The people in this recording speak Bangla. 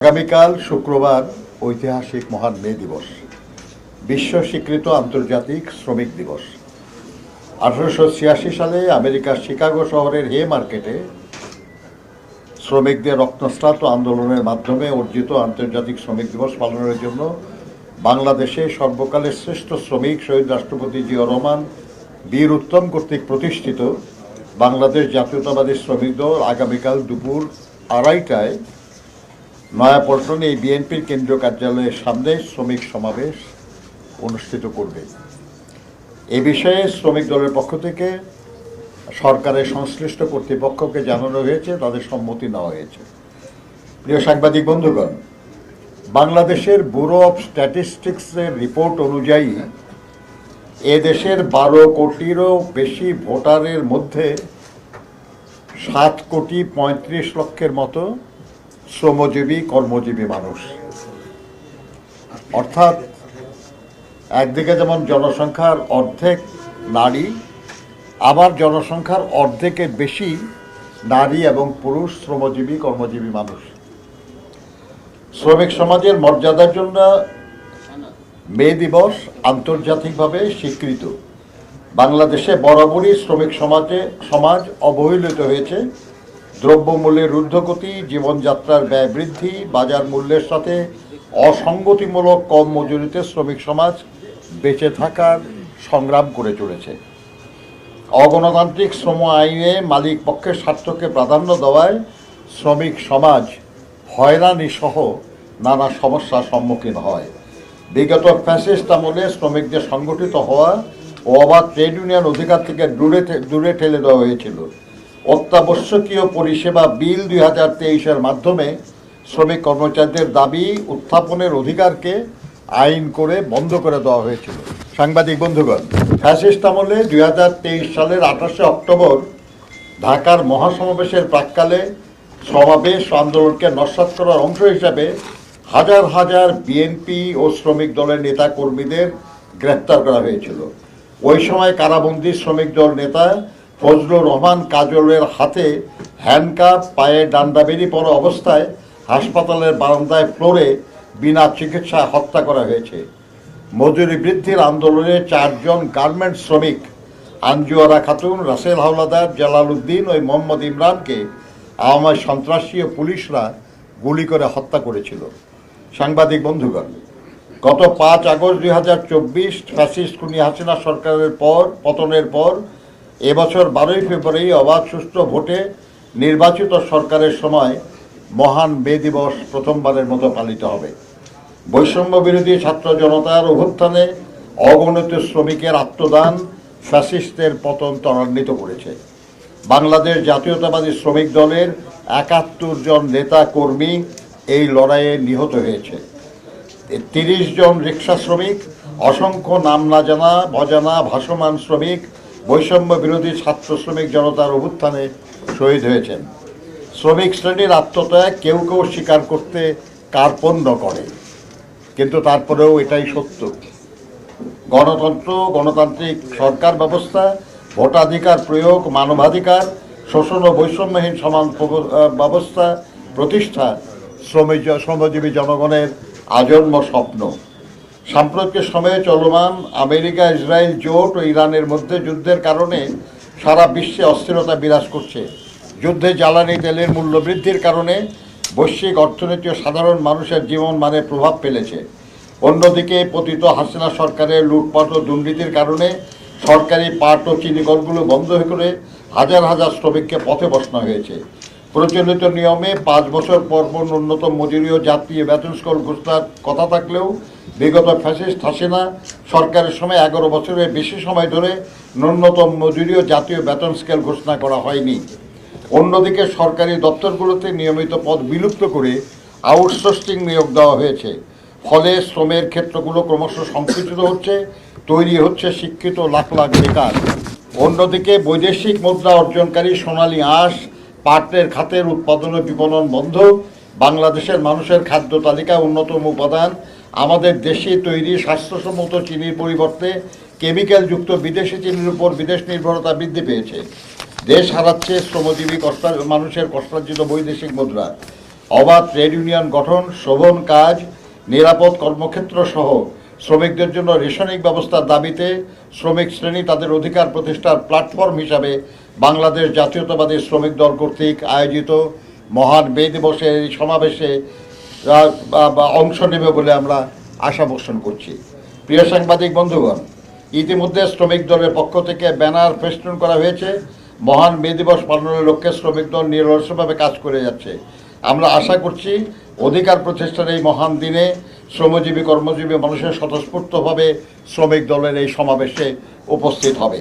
আগামীকাল শুক্রবার ঐতিহাসিক মহান মে দিবস, বিশ্ব স্বীকৃত আন্তর্জাতিক শ্রমিক দিবস। 1886 সালে আমেরিকার শিকাগো শহরের হে মার্কেটে শ্রমিকদের রক্তস্নাত আন্দোলনের মাধ্যমে অর্জিত আন্তর্জাতিক শ্রমিক দিবস পালনের জন্য বাংলাদেশে সর্বকালের শ্রেষ্ঠ শ্রমিক শহীদ রাষ্ট্রপতি জিয়াউর রহমান বীর উত্তম কর্তৃক প্রতিষ্ঠিত বাংলাদেশ জাতীয়তাবাদী শ্রমিক দল আগামীকাল দুপুর 2:30টায় নয়াপল্টনে এই বিএনপির কেন্দ্রীয় কার্যালয়ের সামনে শ্রমিক সমাবেশ অনুষ্ঠিত করবে। এ বিষয়ে শ্রমিক দলের পক্ষ থেকে সরকারের সংশ্লিষ্ট কর্তৃপক্ষকে জানানো হয়েছে, তাদের সম্মতি নেওয়া হয়েছে। প্রিয় সাংবাদিক বন্ধুগণ, বাংলাদেশের ব্যুরো অফ স্ট্যাটিস্টিক্সের রিপোর্ট অনুযায়ী এদেশের 12 কোটিরও বেশি ভোটারের মধ্যে 7,35,00,000 মতো শ্রমজীবী কর্মজীবী মানুষ। অর্থাৎ একদিকে যেমন জনসংখ্যার অর্ধেক নারী, আবার জনসংখ্যার অর্ধেকের বেশি নারী এবং পুরুষ শ্রমজীবী কর্মজীবী মানুষ। শ্রমিক সমাজের মর্যাদার জন্য মে দিবস আন্তর্জাতিকভাবে স্বীকৃত। বাংলাদেশে বরাবরই শ্রমিক সমাজ অবহেলিত হয়েছে। দ্রব্যমূল্যের ঊর্ধ্বগতি, জীবনযাত্রার ব্যয় বৃদ্ধি, বাজার মূল্যের সাথে অসঙ্গতিমূলক কম মজুরিতে শ্রমিক সমাজ বেঁচে থাকার সংগ্রাম করে চলেছে। অগণতান্ত্রিক শ্রম আইনে মালিক পক্ষের স্বার্থকে প্রাধান্য দেওয়ায় শ্রমিক সমাজ হয়রানি সহ নানা সমস্যার সম্মুখীন হয়। বিগত ফ্যাসিস্ট আমলে শ্রমিকদের সংগঠিত হওয়া ও অবাধ ট্রেড ইউনিয়ন অধিকার থেকে দূরে ঠেলে দেওয়া হয়েছিল। অত্যাবশ্যকীয় পরিষেবা বিল 2023-এর মাধ্যমে শ্রমিক কর্মচারীদের দাবি উত্থাপনের অধিকারকে আইন করে বন্ধ করে দেওয়া হয়েছিল। সাংবাদিক বন্ধুগণ, ফ্যাসিস্ট আমলে 2023 সালের 28 অক্টোবর ঢাকার মহাসমাবেশের প্রাক্কালে সমাবেশ আন্দোলনকে নস্যাৎ করার অংশ হিসাবে হাজার হাজার বিএনপি ও শ্রমিক দলের নেতা কর্মীদের গ্রেপ্তার করা হয়েছিল। ওই সময় কারাবন্দী শ্রমিক দল নেতা ফজলুর রহমান কাজলের হাতে হ্যান্ডকাপ, পায়ে ডান্ডা বেরি পড়া অবস্থায় হাসপাতালের বারান্দায় ফ্লোরে বিনা চিকিৎসায় হত্যা করা হয়েছে। মজুরি বৃদ্ধির আন্দোলনে 4 জন গার্মেন্টস শ্রমিক আঞ্জুয়ারা খাতুন, রাসেল হাওলাদার, জালাল উদ্দিন ও মোহাম্মদ ইমরানকে আওয়ামী সন্ত্রাসী ও পুলিশরা গুলি করে হত্যা করেছিল। সাংবাদিক বন্ধুগণ, গত 5 আগস্ট 2024 ফ্যাসিস্ট খুনি হাসিনা সরকারের পতনের পর এবছর 12 ফেব্রুয়ারি অবাধ সুষ্ঠু ভোটে নির্বাচিত সরকারের সময় মহান মে দিবস প্রথমবারের মতো পালিত হবে। বৈষম্য বিরোধী ছাত্র জনতার অভ্যুত্থানে অগণিত শ্রমিকের আত্মদান ফ্যাসিস্টের পতন ত্বরান্বিত করেছে। বাংলাদেশ জাতীয়তাবাদী শ্রমিক দলের 71 জন নেতা কর্মী এই লড়াইয়ে নিহত হয়েছে। 30 জন রিক্সা শ্রমিক, অসংখ্য নাম না জানা অজানা ভাসমান শ্রমিক বৈষম্য বিরোধী ছাত্র শ্রমিক জনতার অভ্যুত্থানে শহীদ হয়েছেন। শ্রমিক শ্রেণীর আত্মত্যাগ কেউ কেউ স্বীকার করতে কার্পণ্য করে, কিন্তু তারপরেও এটাই সত্য। গণতন্ত্র, গণতান্ত্রিক সরকার ব্যবস্থা, ভোটাধিকার প্রয়োগ, মানবাধিকার, শোষণ ও বৈষম্যহীন সমান ব্যবস্থা প্রতিষ্ঠা শ্রমজীবী জনগণের আজন্ম স্বপ্ন। সাম্প্রতিক সময়ে চলমান আমেরিকা ইসরায়েল জোট ও ইরানের মধ্যে যুদ্ধের কারণে সারা বিশ্বে অস্থিরতা বিরাজ করছে। যুদ্ধে জ্বালানি তেলের মূল্য বৃদ্ধির কারণে বৈশ্বিক অর্থনীতি ও সাধারণ মানুষের জীবন মানে প্রভাব ফেলেছে। অন্যদিকে পতিত হাসিনা সরকারের লুটপাট ও দুর্নীতির কারণে সরকারি পাট ও চিনি কলগুলো বন্ধ করে হাজার হাজার শ্রমিককে পথে বসানো হয়েছে। প্রচলিত নিয়মে 5 বছর পর ন্যূনতম মজুরি ও জাতীয় বেতন স্কেল ঘোষণার কথা থাকলেও বিগত ফ্যাসিস্ট হাসিনা সরকারের সময় 11 বছরের বেশি সময় ধরে ন্যূনতম মজুরি ও জাতীয় বেতন স্কেল ঘোষণা করা হয়নি। অন্যদিকে সরকারি দপ্তরগুলোতে নিয়মিত পদ বিলুপ্ত করে আউটসোর্সিং নিয়োগ দেওয়া হয়েছে। ফলে শ্রমের ক্ষেত্রগুলো ক্রমশ সংকুচিত হচ্ছে, তৈরি হচ্ছে শিক্ষিত লাখ লাখ বেকার। অন্যদিকে বৈদেশিক মুদ্রা অর্জনকারী সোনালী আঁশ, পাটের খাতের উৎপাদন ও বিপণন বন্ধ। বাংলাদেশের মানুষের খাদ্য তালিকায় অন্যতম উপাদান আমাদের দেশে তৈরি স্বাস্থ্যসম্মত চিনির পরিবর্তে কেমিক্যালযুক্ত বিদেশি চিনির উপর বিদেশ নির্ভরতা বৃদ্ধি পেয়েছে। দেশ হারাচ্ছে শ্রমজীবী মানুষের কষ্টার্জিত বৈদেশিক মুদ্রা। অবাধ ট্রেড ইউনিয়ন গঠন, শোভন কাজ, নিরাপদ কর্মক্ষেত্র সহ শ্রমিকদের জন্য রেশনিং ব্যবস্থার দাবিতে শ্রমিক শ্রেণী তাদের অধিকার প্রতিষ্ঠার প্ল্যাটফর্ম হিসাবে বাংলাদেশ জাতীয়তাবাদী শ্রমিক দল কর্তৃক আয়োজিত মহান মে দিবসের এই সমাবেশে অংশ নেবে বলে আমরা আশা পোষণ করছি। প্রিয় সাংবাদিক বন্ধুগণ, ইতিমধ্যে শ্রমিক দলের পক্ষ থেকে ব্যানার ফেস্টুন করা হয়েছে। মহান মে দিবস পালনের লক্ষ্যে শ্রমিক দল নিরলসভাবে কাজ করে যাচ্ছে। আমরা আশা করছি অধিকার প্রতিষ্ঠার এই মহান দিনে শ্রমজীবী কর্মজীবী মানুষের স্বতঃস্ফূর্তভাবে শ্রমিক দলের এই সমাবেশে উপস্থিত হবে।